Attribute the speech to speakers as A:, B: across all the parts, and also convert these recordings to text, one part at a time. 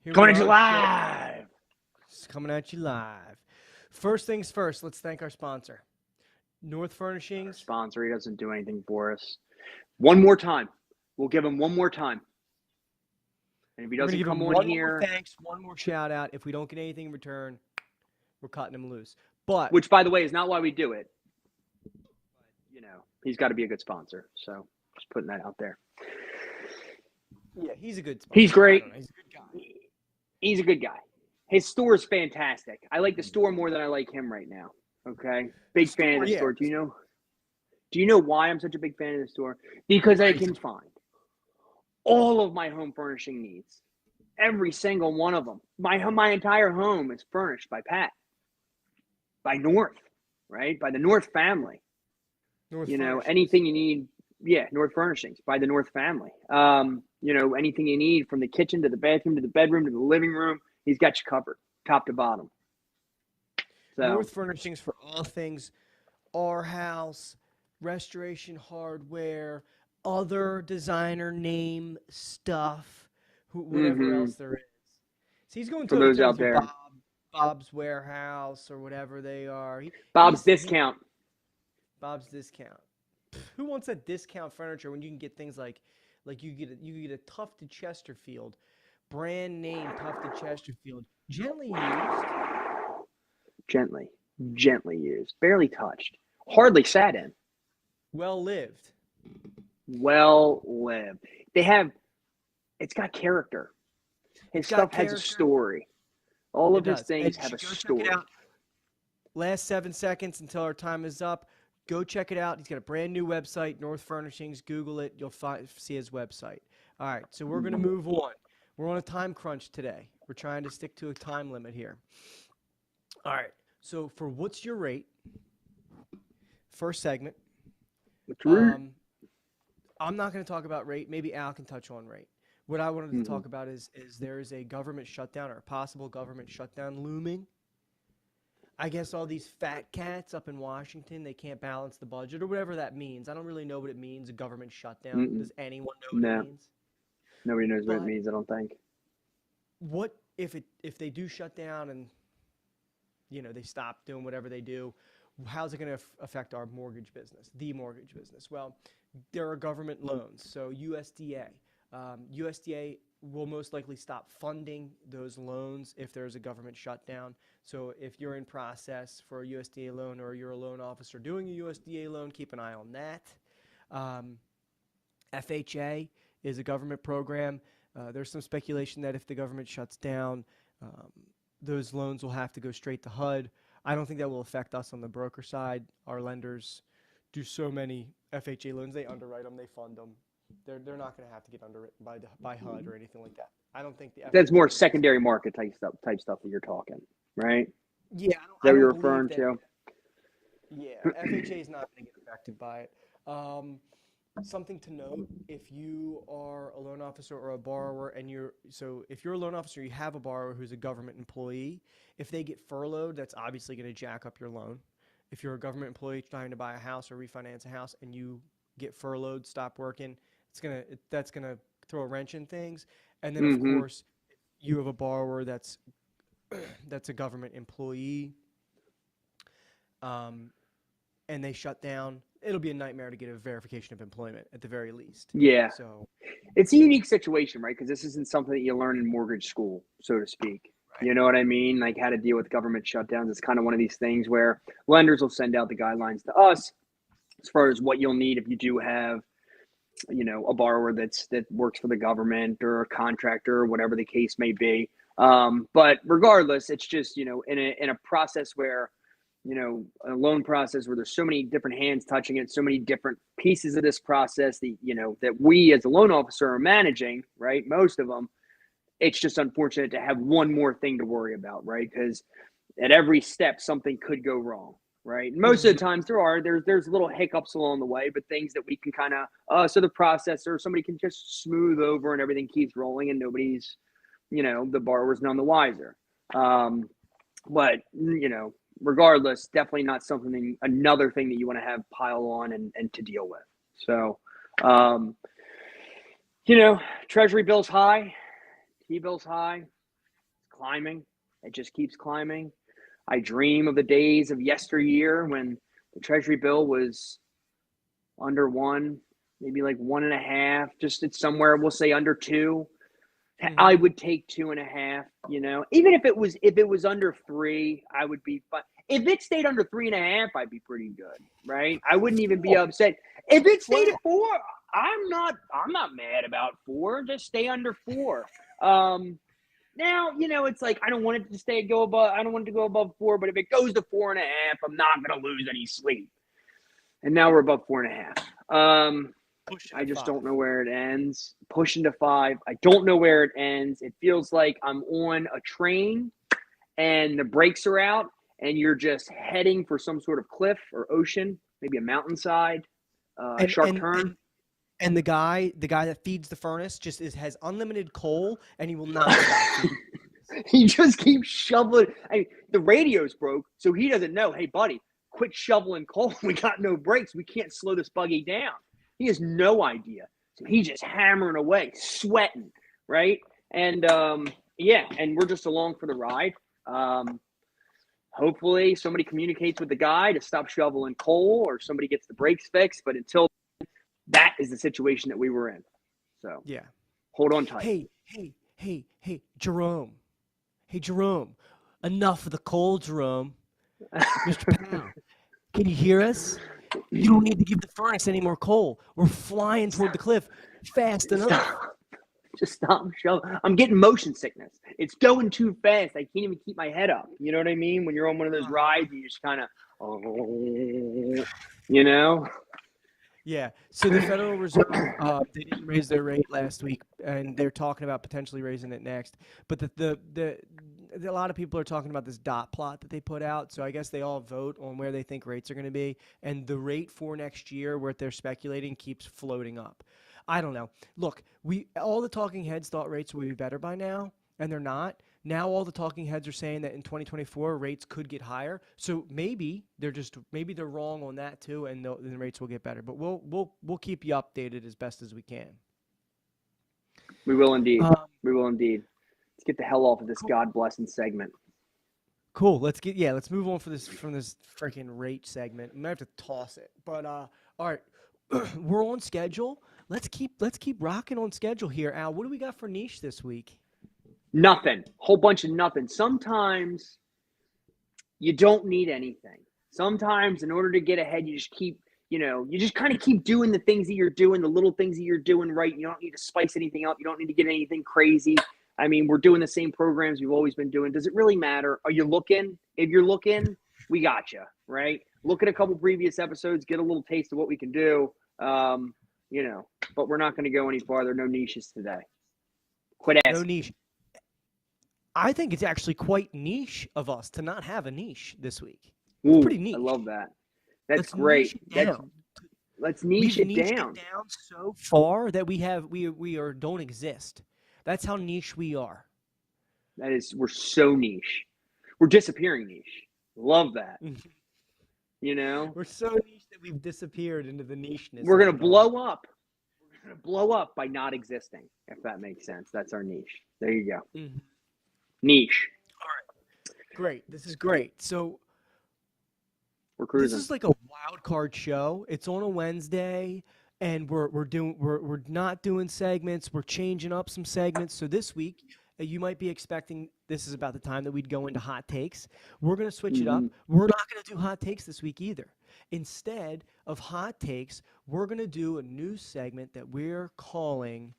A: Here we
B: Coming at you
A: are.
B: live.
A: It's coming at you live. First things first, let's thank our sponsor, North
B: Our
A: Furnishings.
B: sponsor, he doesn't do anything for us. One more time. We'll give him one more time. And if he
A: We're going to
B: doesn't
A: give
B: come
A: him
B: on
A: one
B: here,
A: more thanks, one more shout out. If we don't get anything in return, we're cutting him loose. But
B: which, by the way, is not why we do it. But, he's got to be a good sponsor. So just putting that out there.
A: yeah, he's a good sponsor.
B: He's great.
A: He's a good guy.
B: He's a good guy. His store is fantastic. I like the store more than I like him right now. Okay? Big fan of the store. Do you know why I'm such a big fan of the store? Because I can find all of my home furnishing needs. Every single one of them. My entire home is furnished by Pat. By North, right? By the North family. Anything you need, North Furnishings, by the North family. Anything you need from the kitchen to the bathroom to the bedroom to the living room, he's got you covered, top to bottom. So,
A: North Furnishings for all things our house, restoration hardware, other designer name stuff, whatever else there is. So he's going
B: for those out there.
A: Bob's Warehouse or whatever they are.
B: Bob's Discount.
A: Bob's Discount. Who wants that discount furniture when you can get things like you get a Tufted Chesterfield, brand name Tufted Chesterfield, gently
B: used, barely touched, hardly sat in.
A: Well lived.
B: It's got character. His stuff has a story. All of his things have a story.
A: Last 7 seconds until our time is up. Go check it out. He's got a brand new website, North Furnishings. Google it. You'll see his website. All right, so we're going to move on. We're on a time crunch today. We're trying to stick to a time limit here. All right, so for what's your rate? First segment. I'm not going to talk about rate. Maybe Al can touch on rate. What I wanted to talk about is there is a government shutdown or a possible government shutdown looming. I guess all these fat cats up in Washington, they can't balance the budget or whatever that means. I don't really know what it means, a government shutdown. Does anyone know what it means?
B: Nobody knows what it means, I don't think.
A: What if they do shut down and they stop doing whatever they do, how's it going to affect our mortgage business, the mortgage business? Well, there are government loans, so USDA. USDA will most likely stop funding those loans if there's a government shutdown. So if you're in process for a USDA loan or you're a loan officer doing a USDA loan, keep an eye on that. FHA is a government program. There's some speculation that if the government shuts down, those loans will have to go straight to HUD. I don't think that will affect us on the broker side. Our lenders do so many FHA loans. They underwrite them. They fund them. They're not going to have to get underwritten by HUD or anything like that. I don't think
B: that's more secondary market type stuff that you're talking, right?
A: Yeah,
B: is that what you're referring to?
A: Yeah, FHA is not going to get affected by it. Something to note: if you are a loan officer or a borrower, if you're a loan officer, you have a borrower who's a government employee. If they get furloughed, that's obviously going to jack up your loan. If you're a government employee trying to buy a house or refinance a house and you get furloughed, stop working, that's gonna throw a wrench in things. And then of course, you have a borrower that's a government employee, and they shut down. It'll be a nightmare to get a verification of employment at the very least.
B: Yeah.
A: So
B: it's a unique situation, right? Because this isn't something that you learn in mortgage school, so to speak. Right. You know what I mean? Like how to deal with government shutdowns. It's kind of one of these things where lenders will send out the guidelines to us as far as what you'll need if you do have, a borrower that works for the government or a contractor or whatever the case may be. But regardless, it's just, in a process where, a loan process where there's so many different hands touching it, so many different pieces of this process that we as a loan officer are managing, right? Most of them, it's just unfortunate to have one more thing to worry about, right? Because at every step, something could go wrong. Right. Most of the times there's little hiccups along the way, but things that we can kind of, so the processor, somebody can just smooth over and everything keeps rolling and nobody's, the borrower's none the wiser. But, regardless, definitely not another thing that you want to have pile on and to deal with. So, Treasury bills high, T-bills high, climbing. It just keeps climbing. I dream of the days of yesteryear when the Treasury bill was under 1, maybe like 1.5, just it's somewhere, we'll say under 2. I would take 2.5, even if it was under 3, I would be fine. If it stayed under 3.5, I'd be pretty good, right? I wouldn't even be upset. If it stayed at 4, I'm not mad about 4. Just stay under 4. Now, it's like I don't want it to go above 4, but if it goes to 4.5, I'm not gonna lose any sleep. And now we're above 4.5. I just don't know where it ends. Pushing to 5. I don't know where it ends. It feels like I'm on a train and the brakes are out and you're just heading for some sort of cliff or ocean, maybe a mountainside, sharp turn.
A: And the guy that feeds the furnace has unlimited coal, and he will not stop.
B: He just keeps shoveling. The radio's broke, so he doesn't know. Hey, buddy, quit shoveling coal. We got no brakes. We can't slow this buggy down. He has no idea. So he's just hammering away, sweating, right? And and we're just along for the ride. Hopefully somebody communicates with the guy to stop shoveling coal, or somebody gets the brakes fixed. But until that is the situation that we were in. So
A: yeah,
B: hold on tight.
A: Hey, Jerome. Hey, Jerome. Enough of the coal, Jerome. Mr. Powell, can you hear us? You don't need to give the furnace any more coal. We're flying toward the cliff fast enough.
B: Just stop shoveling. I'm getting motion sickness. It's going too fast. I can't even keep my head up. You know what I mean? When you're on one of those rides, you just kind of,
A: Yeah. So the Federal Reserve, they didn't raise their rate last week, and they're talking about potentially raising it next. But a lot of people are talking about this dot plot that they put out. So I guess they all vote on where they think rates are going to be, and the rate for next year, where they're speculating, keeps floating up. I don't know. Look, all the talking heads thought rates would be better by now, and they're not. Now all the talking heads are saying that in 2024 rates could get higher. So maybe they're wrong on that too, and the rates will get better. But we'll keep you updated as best as we can.
B: We will indeed. We will indeed. Let's get the hell off of this God blessing segment.
A: Cool. Let's move on from this freaking rate segment. I'm gonna have to toss it. But all right, we're on schedule. Let's keep rocking on schedule here. Al, what do we got for Neesh this week?
B: Nothing. Whole bunch of nothing. Sometimes you don't need anything. Sometimes in order to get ahead, you just kind of keep doing the things that you're doing, the little things that you're doing right. You don't need to spice anything up. You don't need to get anything crazy. I mean, we're doing the same programs we've always been doing. Does it really matter? Are you looking? If you're looking, we got you, right? Look at a couple previous episodes, get a little taste of what we can do. But we're not going to go any farther. No niches today. Quit asking.
A: No niche. I think it's actually quite niche of us to not have a niche this week. It's pretty niche.
B: I love that. That's great. Let's niche it down.
A: It down so far that we don't exist. That's how niche we are.
B: We're so niche. We're disappearing niche. Love that.
A: We're so niche that we've disappeared into the nicheness.
B: We're gonna blow up. We're gonna blow up by not existing. If that makes sense. That's our niche. There you go. Mm-hmm. Niche.
A: All right. Great. This is great. So
B: we're cruising.
A: This is like a wild card show. It's on a Wednesday, and we're not doing segments. We're changing up some segments. So this week, you might be expecting this is about the time that we'd go into hot takes. We're going to switch it up. We're not going to do hot takes this week either. Instead of hot takes, we're going to do a new segment that we're calling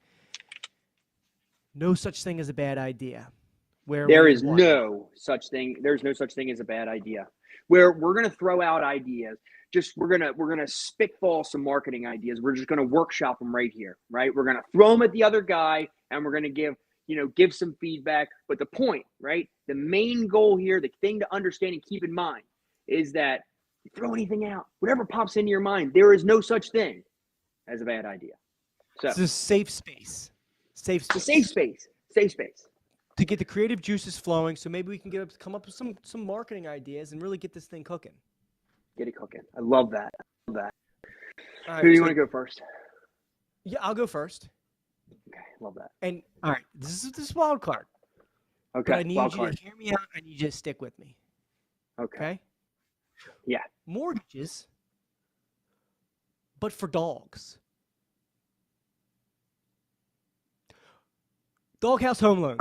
A: No Such Thing as a Bad Idea.
B: There's no such thing as a bad idea. Where we're going to throw out ideas. We're gonna spitball some marketing ideas. We're just going to workshop them right here, right? We're going to throw them at the other guy, and we're going to give some feedback. But the point, right? The main goal here, the thing to understand and keep in mind, is that you throw anything out, whatever pops into your mind, there is no such thing as a bad idea. So
A: it's a safe space.
B: Safe space.
A: To get the creative juices flowing, so maybe we can come up with some marketing ideas and really get this thing cooking.
B: Get it cooking. I love that.
A: Right,
B: who do you want to go first?
A: Yeah, I'll go first.
B: Okay, love that.
A: And all right, this is wild card. but I
B: Okay.
A: need
B: Wild
A: you to
B: card.
A: hear me out. I need you to stick with me.
B: Okay.
A: Okay?
B: Yeah.
A: Mortgages, but for dogs. Doghouse home loans.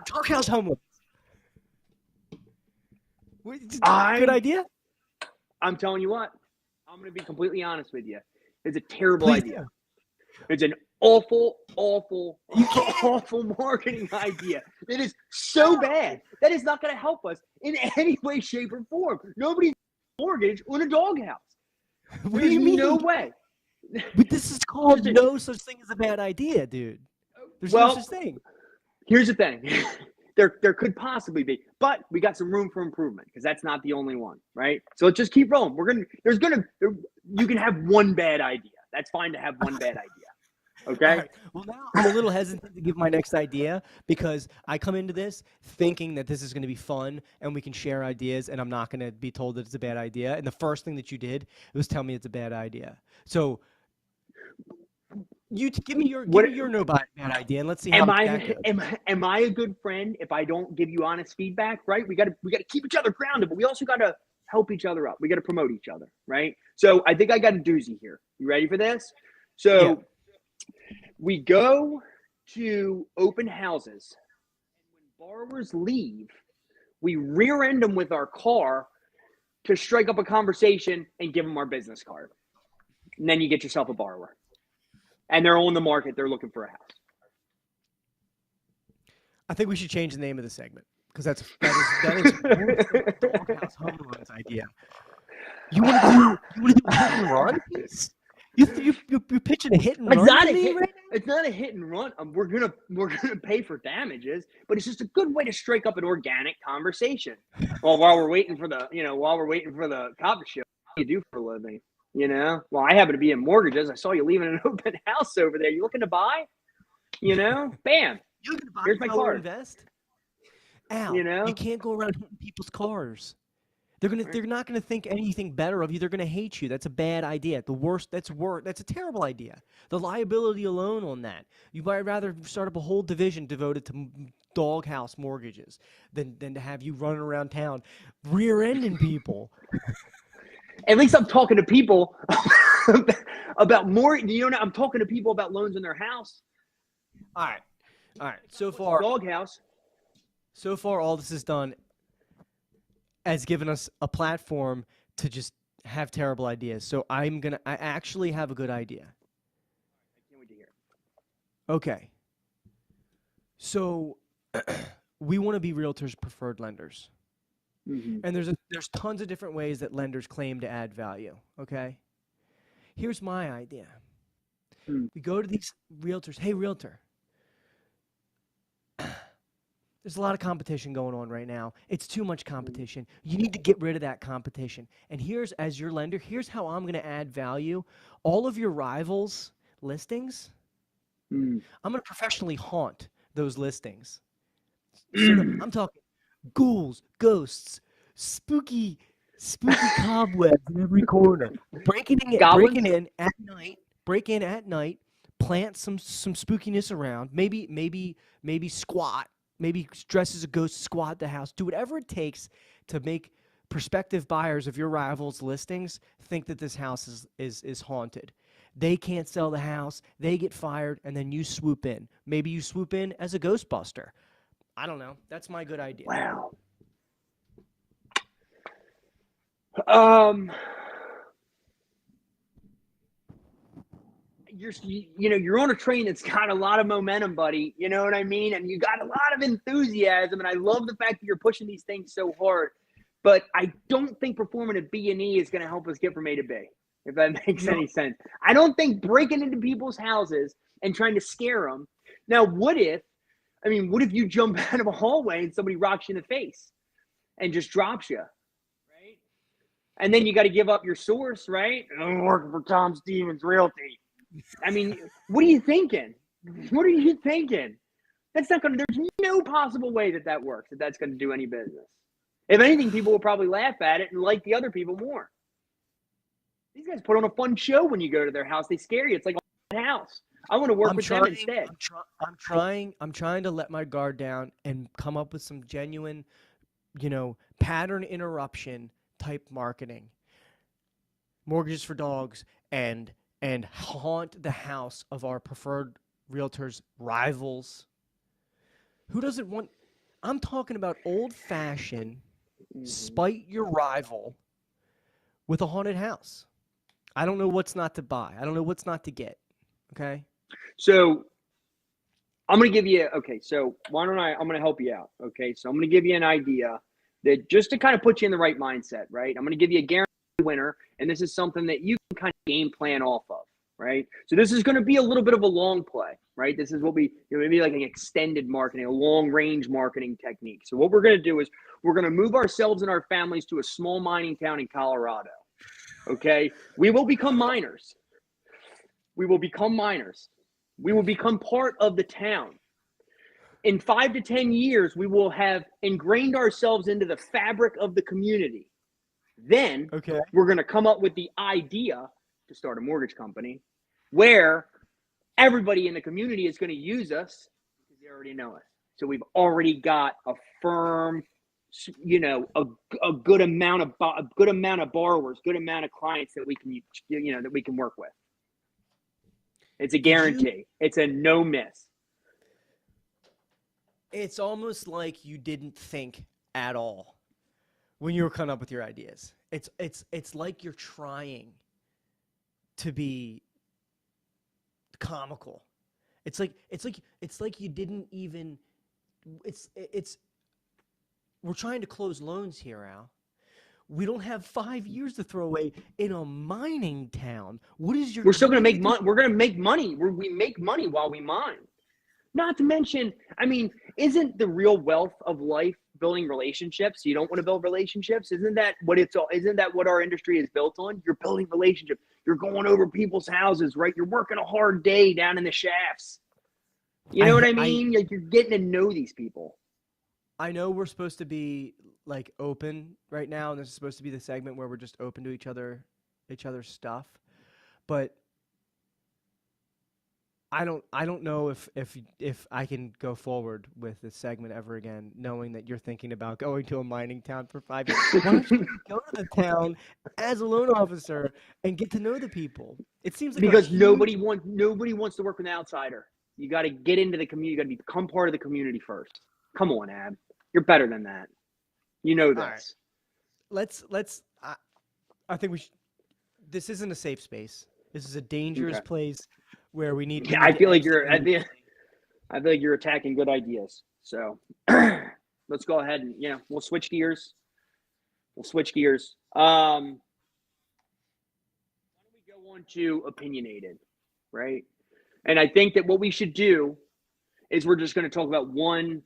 A: Doghouse home loans. Good
B: I
A: idea?
B: I'm telling you what. I'm going to be completely honest with you. It's a terrible
A: Please
B: idea.
A: do.
B: It's an awful, awful,
A: You can't.
B: awful marketing idea. It is so bad. That is not going to help us in any way, shape, or form. Nobody's mortgage on a doghouse.
A: What do
B: There's
A: you
B: no
A: mean?
B: way.
A: But this is called
B: Just a-
A: no such thing as a bad idea, dude. There's no such
B: well,
A: thing.
B: here's the thing. There could possibly be, but we got some room for improvement because that's not the only one, right? So let's just keep rolling. You can have one bad idea. That's fine to have one bad idea. Okay.
A: All right. Well, now I'm a little hesitant to give my next idea because I come into this thinking that this is going to be fun and we can share ideas, and I'm not going to be told that it's a bad idea. And the first thing that you did was tell me it's a bad idea. So give me your no bad idea, and let's see how that goes.
B: Am I a good friend if I don't give you honest feedback? Right? We got to keep each other grounded, but we also got to help each other up. We got to promote each other, right? So I think I got a doozy here. You ready for this? So
A: Yeah.
B: we go to open houses, and when borrowers leave, we rear end them with our car to strike up a conversation and give them our business card. And then you get yourself a borrower. And they're on the market. They're looking for a house.
A: I think we should change the name of the segment because that is Doghouse home loans idea. You want to do a hit and run piece? You're pitching a hit and run to me right now?
B: It's not a hit and run. We're gonna pay for damages, but it's just a good way to strike up an organic conversation. Well, while we're waiting for the cop to show, what do you do for a living? Well, I happen to be in mortgages. I saw you leaving an open house over there. You looking to buy? Bam.
A: You looking to buy,
B: Here's my
A: sell, or
B: card.
A: invest? Al,
B: You know?
A: you can't go around hitting people's cars. They're not gonna think anything better of you. They're gonna hate you. That's a bad idea. That's a terrible idea. The liability alone on that. You might rather start up a whole division devoted to doghouse mortgages than to have you running around town rear-ending people.
B: At least I'm talking to people about more. I'm talking to people about loans in their house.
A: All right. So far,
B: doghouse.
A: So far, all this has done has given us a platform to just have terrible ideas. So I actually have a good idea.
B: I can't wait to hear.
A: Okay. So we want to be realtors' preferred lenders.
B: Mm-hmm.
A: And there's tons of different ways that lenders claim to add value, okay? Here's my idea. We go to these realtors. Hey, realtor. There's a lot of competition going on right now. It's too much competition. You need to get rid of that competition. And as your lender, here's how I'm going to add value. All of your rivals' listings, I'm going to professionally haunt those listings. So I'm talking ghouls, ghosts, spooky cobwebs in every corner. Break in at night, plant some spookiness around. Maybe squat. Maybe dress as a ghost, squat at the house. Do whatever it takes to make prospective buyers of your rivals' listings think that this house is haunted. They can't sell the house. They get fired, and then you swoop in. Maybe you swoop in as a ghostbuster. I don't know. That's my good idea.
B: Wow. You're on a train that's got a lot of momentum, buddy. You know what I mean? And you got a lot of enthusiasm, and I love the fact that you're pushing these things so hard. But I don't think performing a B&E is going to help us get from A to B, if that makes any sense. I don't think breaking into people's houses and trying to scare them. Now, what if you jump out of a hallway and somebody rocks you in the face and just drops you, right? And then you got to give up your source, right? I'm working for Tom Stevens Realty. I mean, what are you thinking? What are you thinking? That's not going to, there's no possible way that works, that's going to do any business. If anything, people will probably laugh at it and like the other people more. These guys put on a fun show when you go to their house. They scare you. It's like a house. I want to work with them instead.
A: I'm trying to let my guard down and come up with some genuine, pattern interruption type marketing. Mortgages for dogs and haunt the house of our preferred realtors rivals. Who doesn't want? I'm talking about old fashioned spite your rival with a haunted house. I don't know what's not to buy. I don't know what's not to get. Okay.
B: So I'm going to give you, okay, so why don't I'm going to help you out. Okay. So I'm going to give you an idea that just to kind of put you in the right mindset, right? I'm going to give you a guaranteed winner, and this is something that you can kind of game plan off of, right? So this is going to be a little bit of a long play, right? This is what maybe like an extended marketing, a long range marketing technique. So what we're going to do is we're going to move ourselves and our families to a small mining town in Colorado. Okay. We will become miners. We will become miners. We will become part of the town. In 5 to 10 years, we will have ingrained ourselves into the fabric of the community. Then we're going to come up with the idea to start a mortgage company where everybody in the community is going to use us because they already know us. So we've already got a firm, a good amount of borrowers, good amount of clients that we can work with. It's a guarantee. It's a no miss.
A: It's almost like you didn't think at all when you were coming up with your ideas. It's like you're trying to be comical. It's like you didn't even. We're trying to close loans here, Al. We don't have 5 years to throw away in a mining town.
B: We're still going to make money. We're going to make money. We make money while we mine. Not to mention, I mean, isn't the real wealth of life building relationships? You don't want to build relationships? Isn't that what our industry is built on? You're building relationships. You're going over people's houses, right? You're working a hard day down in the shafts. You know what I mean? You're getting to know these people.
A: I know we're supposed to be like open right now, and this is supposed to be the segment where we're just open to each other's stuff. But I don't know if I can go forward with this segment ever again, knowing that you're thinking about going to a mining town for 5 years. Why don't you go to the town as a loan officer and get to know the people? It seems like
B: because nobody wants to work with an outsider. You got to get into the community. You got to become part of the community first. Come on, Ab. You're better than that. You know this.
A: Right. Let's. I think we should. This isn't a safe space. This is a dangerous place where we need.
B: I feel like you're attacking good ideas. So let's go ahead and we'll switch gears. Why don't we go on to opinionated, right? And I think that what we should do is we're just going to talk about one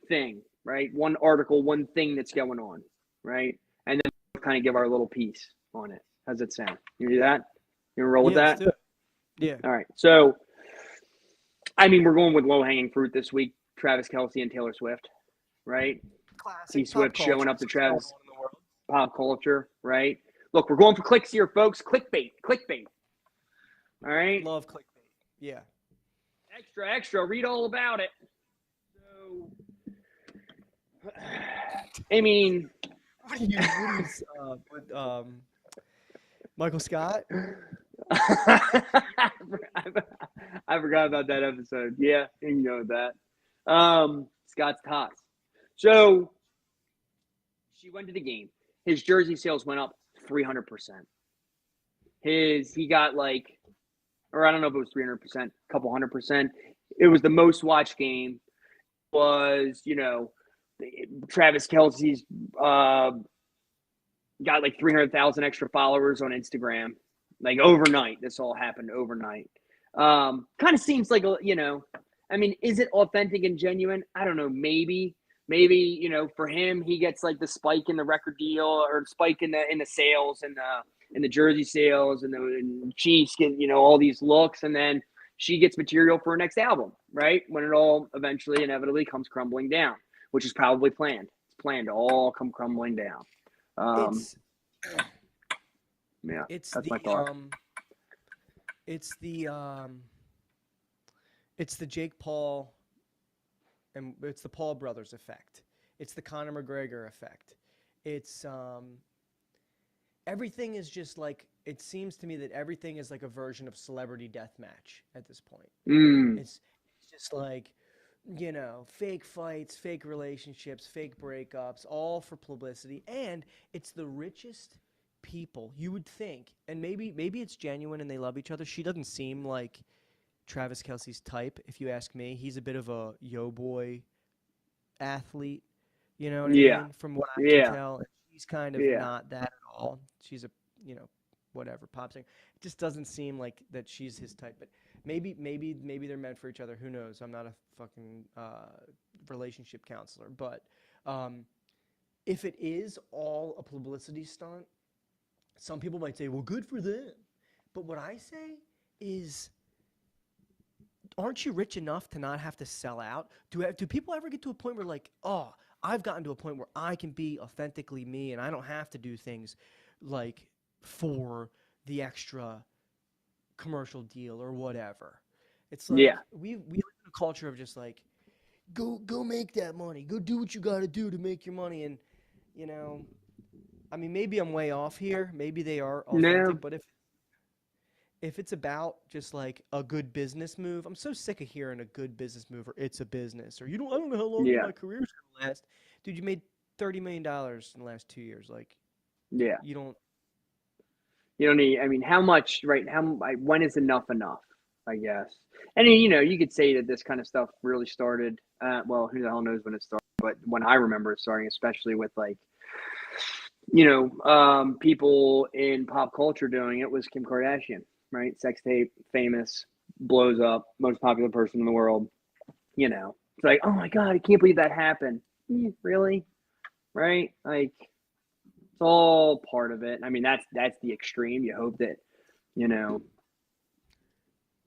B: thing, right? One article, one thing that's going on, right? And then we'll kind of give our little piece on it. How's it sound? You do that? You want to roll with that?
A: Let's do it. Yeah.
B: All right. So, I mean, we're going with low-hanging fruit this week. Travis Kelce and Taylor Swift, right?
A: Classic.
B: T Swift showing up to Travis. Pop culture, right? Look, we're going for clicks here, folks. Clickbait. All right?
A: Love clickbait. Yeah.
B: Extra. Read all about it. So, I mean,
A: what do you with Michael Scott?
B: I forgot about that episode. Yeah, you know that. Scott's Tots. So she went to the game. His jersey sales went up 300%. He got or I don't know if it was 300%, a couple 100%. It was the most watched game. Was Travis Kelce's got 300,000 extra followers on Instagram, overnight. This all happened overnight. Kind of seems like I mean, is it authentic and genuine? I don't know. Maybe for him, he gets the spike in the record deal or spike in the sales and the jersey sales and the Chiefs get all these looks, and then she gets material for her next album, right? When it all eventually, inevitably comes crumbling down, which is probably planned. It's planned to all come crumbling down. That's my thought.
A: It's the Jake Paul and it's the Paul brothers effect. It's the Conor McGregor effect. It's everything is just like it seems to me that everything is like a version of celebrity death match at this point.
B: Mm,
A: It's just like fake fights, fake relationships, fake breakups, all for publicity, and it's the richest people you would think, and maybe it's genuine and they love each other. She doesn't seem like Travis Kelce's type, if you ask me. He's a bit of a yo boy athlete, you know what I
B: yeah,
A: mean? From what I can
B: yeah,
A: tell, and she's kind of
B: yeah.
A: not that at all. She's a you know whatever pop singer. It just doesn't seem like that she's his type. But maybe they're meant for each other. Who knows? I'm not a fucking relationship counselor, but um, if it is all a publicity stunt, some people might say, "Well, good for them." But what I say is aren't you rich enough to not have to sell out? Do people ever get to a point where like, oh, I've gotten to a point where I can be authentically me and I don't have to do things like for the extra commercial deal or whatever. It's like
B: Yeah.
A: we live in a culture of just like go make that money. Go do what you got to do to make your money and you know, I mean maybe I'm way off here. Maybe they are
B: No.
A: authentic, but if it's about just like a good business move, I'm so sick of hearing a good business move or it's a business or I don't know how long
B: Yeah.
A: my career's gonna last. Dude, you made $30 million in the last 2 years. Like
B: Yeah.
A: you don't.
B: You don't need. I mean, how much? Right? When is enough enough? I guess. And you could say that this kind of stuff really started. Well, who the hell knows when it started? But when I remember it starting, especially with like people in pop culture doing it was Kim Kardashian, right? Sex tape, famous, blows up, most popular person in the world. It's like, oh my god, I can't believe that happened. Really? Right? Like, it's all part of it. I mean, that's the extreme. You hope that you know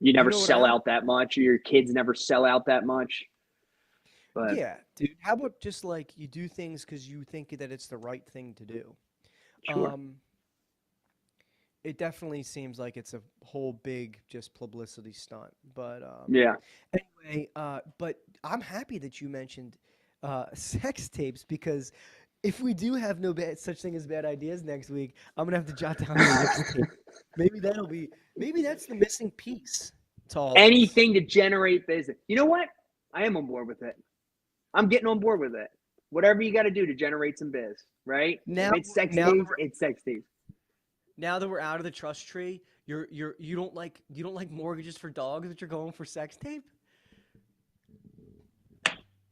B: you
A: You
B: never
A: know what I
B: sell
A: don't.
B: out that much, or your kids never sell out that much. But
A: Yeah, dude. How about just like you do things because you think that it's the right thing to do?
B: sure,
A: Um, it definitely seems like it's a whole big just publicity stunt. But
B: yeah,
A: anyway, but I'm happy that you mentioned sex tapes because if we do have no bad such thing as bad ideas next week, I'm gonna have to jot down sex tape. Maybe that's the missing piece to all this.
B: anything to generate business. You know what? I am on board with it. I'm getting on board with it. Whatever you got to do to generate some biz, right? If
A: Now,
B: it's sex
A: now that
B: tapes,
A: we're
B: it's sex tapes.
A: now that we're out of the trust tree, you don't like mortgages for dogs that you're going for sex tape?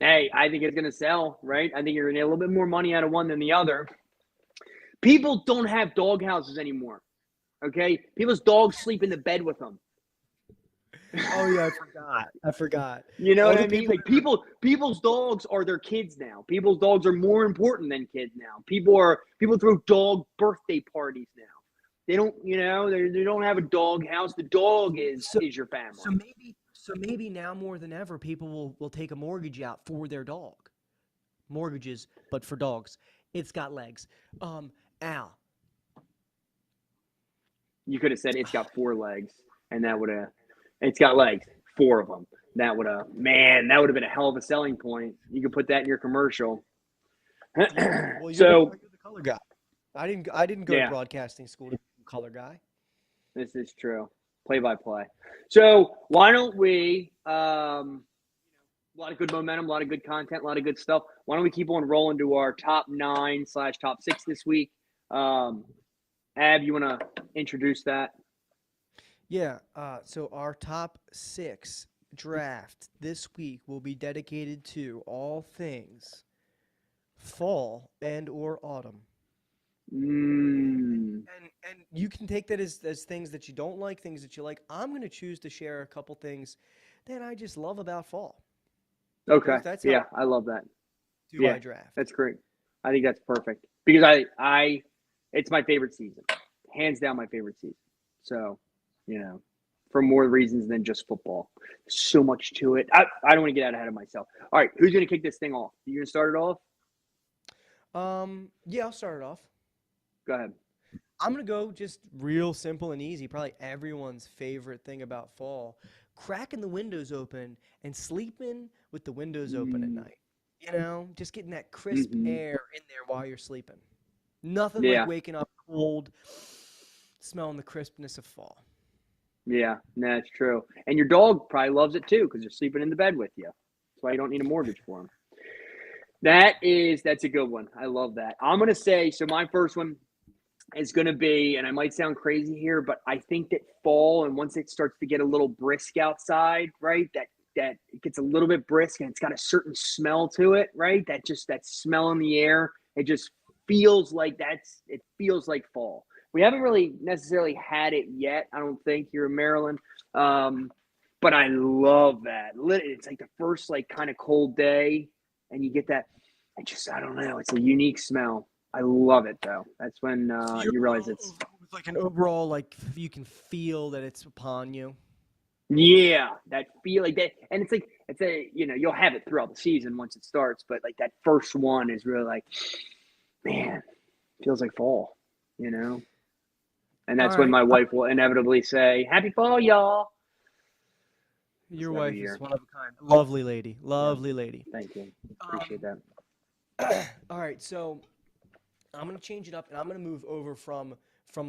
B: Hey, I think it's going to sell, right? I think you're going to get a little bit more money out of one than the other. People don't have dog houses anymore. Okay, people's dogs sleep in the bed with them.
A: Oh yeah, I forgot. I forgot.
B: You know
A: All
B: what
A: the
B: I mean?
A: people
B: Like
A: that are
B: people's dogs are their kids now. People's dogs are more important than kids now. People throw dog birthday parties now. They don't, they don't have a dog house. The dog
A: so
B: is your family.
A: maybe now more than ever people will take a mortgage out for their dog. Mortgages, but for dogs. It's got legs. Al.
B: You could have said it's got four legs, and that would have. It's got legs, four of them. That would have, man, that would have been a hell of a selling point. You could put that in your commercial.
A: Yeah. Well,
B: So
A: you're the color guy. I didn't go to
B: yeah,
A: broadcasting school to become a color guy.
B: this is true. Play by play. So why don't we? A lot of good momentum, a lot of good content, a lot of good stuff. Why don't we keep on rolling to our top 9/top 6 this week? Ab, you want to introduce that?
A: Yeah. So our top 6 draft this week will be dedicated to all things fall and or autumn.
B: Mm,
A: And you can take that as things that you don't like, things that you like. I'm going to choose to share a couple things that I just love about fall.
B: okay.
A: That's how
B: Yeah,
A: I
B: I love that.
A: do
B: Yeah,
A: my draft.
B: that's great. I think that's perfect because it's my favorite season, hands down my favorite season. So, you know, for more reasons than just football. So much to it. I don't want to get out ahead of myself. All right, who's going to kick this thing off? You going to start it off?
A: Yeah, I'll start it off.
B: Go ahead.
A: I'm going to go just real simple and easy. Probably everyone's favorite thing about fall. Cracking the windows open and sleeping with the windows open at
B: Mm,
A: night. You know, just getting that crisp
B: hmm
A: air in there while you're sleeping. Nothing like
B: Yeah,
A: waking up cold, smelling the crispness of fall.
B: yeah, that's true. And your dog probably loves it too because they're sleeping in the bed with you. That's why you don't need a mortgage for them. That's a good one. I love that. I'm gonna say so. My first one is gonna be, and I might sound crazy here, but I think that fall and once it starts to get a little brisk outside, right? That it gets a little bit brisk and it's got a certain smell to it, right? That smell in the air. It just feels like it feels like fall. We haven't really necessarily had it yet, I don't think, here in Maryland. Um, but I love that. It's like the first like kind of cold day, and you get that. I don't know. It's a unique smell. I love it though. That's when
A: So you're
B: you realize it's
A: with like an overall, like you can feel that it's upon you.
B: yeah, that feel like that, and it's a you'll have it throughout the season once it starts, but like that first one is really like, man, feels like fall, you know. And
A: All
B: that's when
A: right.
B: my wife will inevitably say, "Happy fall, y'all." Just
A: Your
B: every
A: wife is
B: year.
A: one of a kind. Lovely lady.
B: Yeah,
A: Lovely lady.
B: thank you, appreciate
A: Um,
B: that.
A: all right, so I'm gonna change it up, and I'm gonna move over from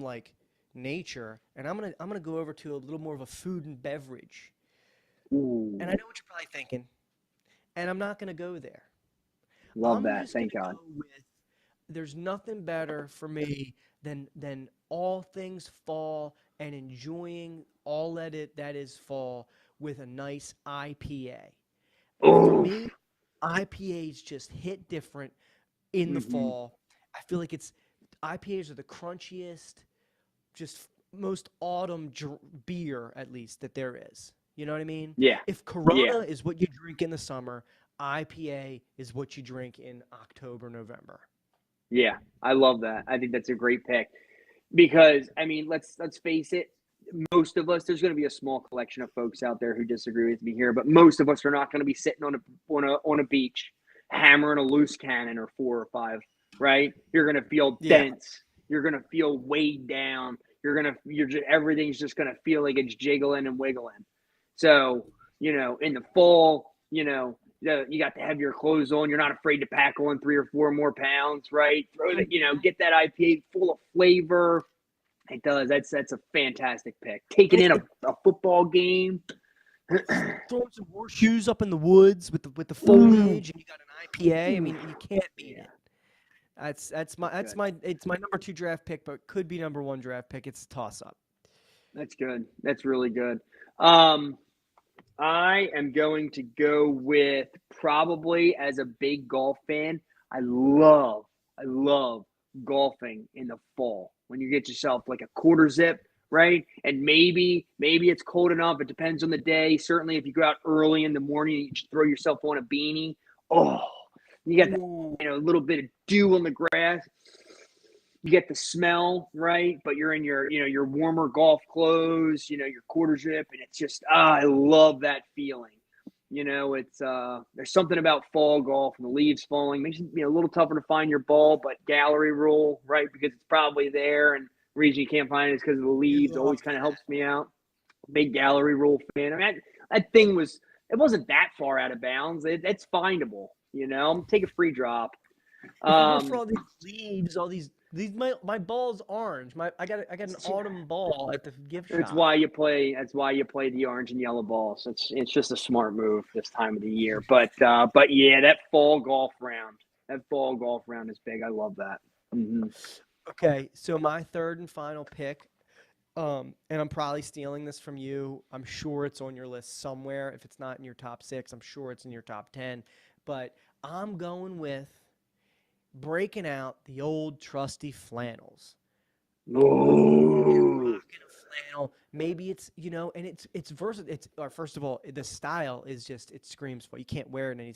A: like nature, and I'm gonna go over to a little more of a food and beverage. And I
B: Ooh,
A: know what you're probably thinking, and I'm not gonna go there.
B: love
A: I'm
B: that.
A: just
B: Thank
A: gonna
B: God.
A: go with there's nothing better for me than all things fall and enjoying all that is fall with a nice IPA. For
B: Oh,
A: me, IPAs just hit different in the
B: mm-hmm.
A: fall. I feel like it's IPAs are the crunchiest, just most autumn beer at least that there is. You know what I mean?
B: Yeah,
A: If
B: yeah,
A: Corona is what you drink in the summer, IPA is what you drink in October, November.
B: yeah. I love that. I think that's a great pick. Because I mean, let's face it, most of us there's going to be a small collection of folks out there who disagree with me here, but most of us are not going to be sitting on a beach hammering a loose cannon or 4 or 5, right? You're going to feel
A: Yeah.
B: dense. You're going to feel weighed down. Everything's just going to feel like it's jiggling and wiggling. So, in the fall, you got the heavier clothes on. You're not afraid to pack on 3 or 4 more pounds, right? Get that IPA full of flavor. It does. That's a fantastic pick. Taking
A: And
B: in
A: it's like
B: a football game.
A: throwing some horseshoes up in the woods with the
B: Ooh,
A: foliage, and you got an IPA. I
B: ooh,
A: mean, you can't beat
B: yeah,
A: it. That's my
B: that's
A: that's
B: good.
A: my it's my number 2 draft pick, but could be number 1 draft pick. It's a toss up.
B: That's good. That's really good. Um, I am going to go with probably as a big golf fan. I love golfing in the fall when you get yourself like a quarter zip, right? And maybe it's cold enough. It depends on the day. Certainly, if you go out early in the morning, you just throw yourself on a beanie. Oh, you got that,
A: Ooh.
B: a little bit of dew on the grass. You get the smell, right? But you're in your warmer golf clothes, your quarter zip, and it's just I love that feeling. It's there's something about fall golf and the leaves falling makes it a little tougher to find your ball, but gallery rule, right? Because it's probably there, and the reason you can't find it is because of the
A: You
B: leaves.
A: love
B: Always kind of helps me out. Big gallery rule fan. I mean, that thing it wasn't that far out of bounds. It's findable. Take a free drop.
A: if it weren't for
B: Um,
A: all these leaves, all these my ball's orange. I got an autumn ball at the gift
B: That's
A: shop.
B: why you play. That's why you play the orange and yellow balls. It's just a smart move this time of the year. But yeah, that fall golf round. That fall golf round is big. I love that. Hmm
A: Okay, so my third and final pick, and I'm probably stealing this from you. I'm sure it's on your list somewhere. If it's not in your top 6, I'm sure it's in your top 10. But I'm going with breaking out the old trusty flannels.
B: Ooh,
A: Rocking a flannel. Maybe and it's versatile. First of all, the style is just it screams fall. You can't wear it any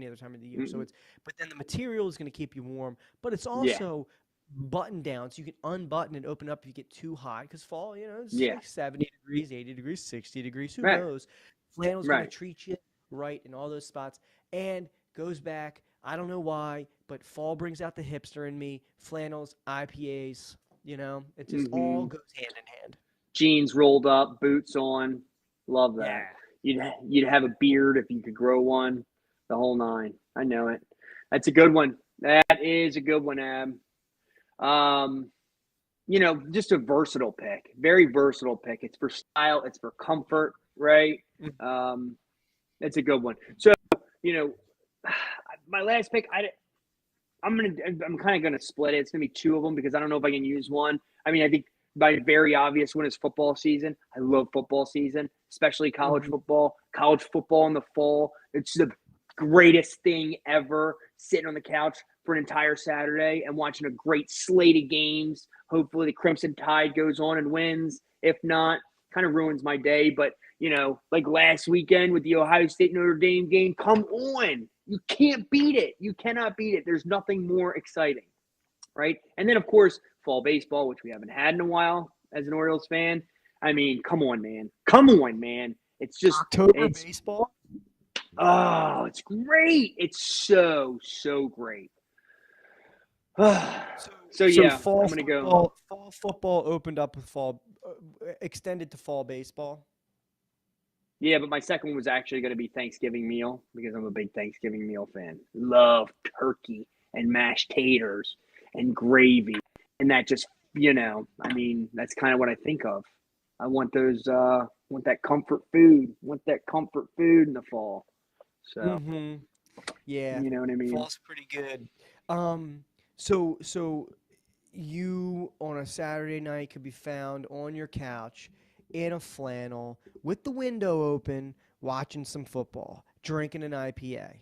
A: other time of the year. So
B: Mm-mm.
A: but then the material is going to keep you warm. But it's
B: Yeah,
A: also button down, so you can unbutton and open up if you get too hot. Because fall, it's
B: yeah,
A: like 70 degrees, 80 degrees, 60 degrees. Who
B: right,
A: knows? Flannel's going to
B: right.
A: treat you right in all those spots, and goes back. I don't know why, but fall brings out the hipster in me. Flannels, IPAs, You know, it just all goes hand in hand.
B: Jeans rolled up, boots on. Love that. You'd have a beard if you could grow one. The whole nine. I know it. That's a good one. That is a good one, Ab. Just a versatile pick. Very versatile pick. It's for style. It's for comfort, right? It's a good one. So, my last pick, I'm kind of gonna split it. It's gonna be two of them because I don't know if I can use one. I mean, I think my very obvious one is football season. I love football season, especially college football. College football in the fall. It's the greatest thing ever. Sitting on the couch for an entire Saturday and watching a great slate of games. Hopefully the Crimson Tide goes on and wins. If not, kind of ruins my day. But, like last weekend with the Ohio State Notre Dame game, come on. You can't beat it. You cannot beat it. There's nothing more exciting, right? And then, of course, fall baseball, which we haven't had in a while as an Orioles fan. I mean, come on, man. Come on, man. It's just
A: October baseball.
B: Oh, it's great. It's so great. So yeah,
A: fall
B: I'm going to go.
A: Fall football opened up with extended to fall baseball.
B: Yeah, but my second one was actually going to be Thanksgiving meal because I'm a big Thanksgiving meal fan. Love turkey and mashed taters and gravy. And that just, that's kind of what I think of. I want those, want that comfort food. Want that comfort food in the fall. So,
A: yeah,
B: you know what I mean?
A: Fall's pretty good. So you on a Saturday night could be found on your couch in a flannel with the window open, watching some football, drinking an IPA,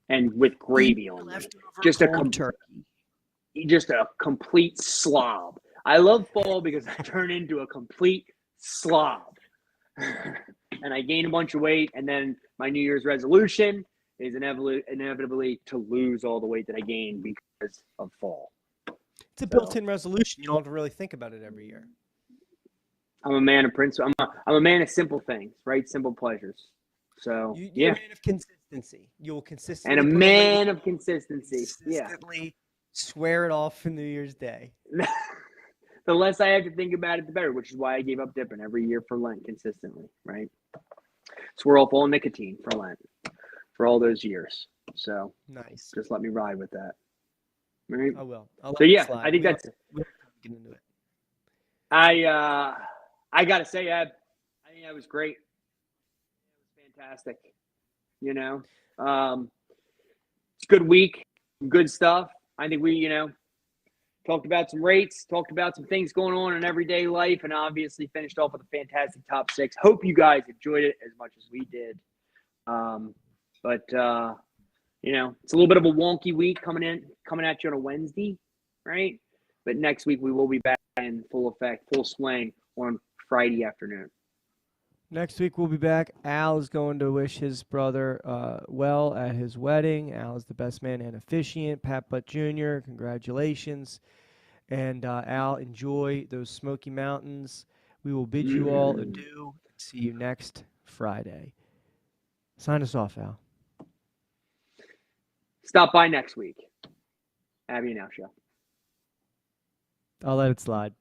B: and with gravy on it. Just a complete slob. I love fall because I turn into a complete slob. And I gain a bunch of weight, and then my New Year's resolution is inevitably to lose all the weight that I gained because of fall.
A: It's a built-in resolution. You don't have to really think about it every year.
B: I'm a man of principle. I'm a man of simple things, right? Simple pleasures. So
A: you're a man of consistency. You will consistently
B: and a man of consistency.
A: Consistently swear it off for New Year's Day.
B: The less I have to think about it, the better. Which is why I gave up dipping every year for Lent consistently, right? Swear off all nicotine for Lent for all those years. So
A: nice.
B: Just let me ride with that. Right?
A: I will.
B: So yeah, I think that's it.
A: Get into it.
B: I gotta say, Ed, I think that was great. It was fantastic. It's a good week, good stuff. I think we, talked about some rates, talked about some things going on in everyday life, and obviously finished off with a fantastic top six. Hope you guys enjoyed it as much as we did. But it's a little bit of a wonky week coming at you on a Wednesday, right? But next week we will be back in full effect, full swing on Friday afternoon.
A: Next week we'll be back. Al is going to wish his brother well at his wedding. Al is the best man and officiant. Pat Butt Jr., congratulations. And Al, enjoy those Smoky Mountains. We will bid you all adieu. See you next Friday. Sign us off, Al.
B: Stop by next week. Abby and Al show.
A: I'll let it slide.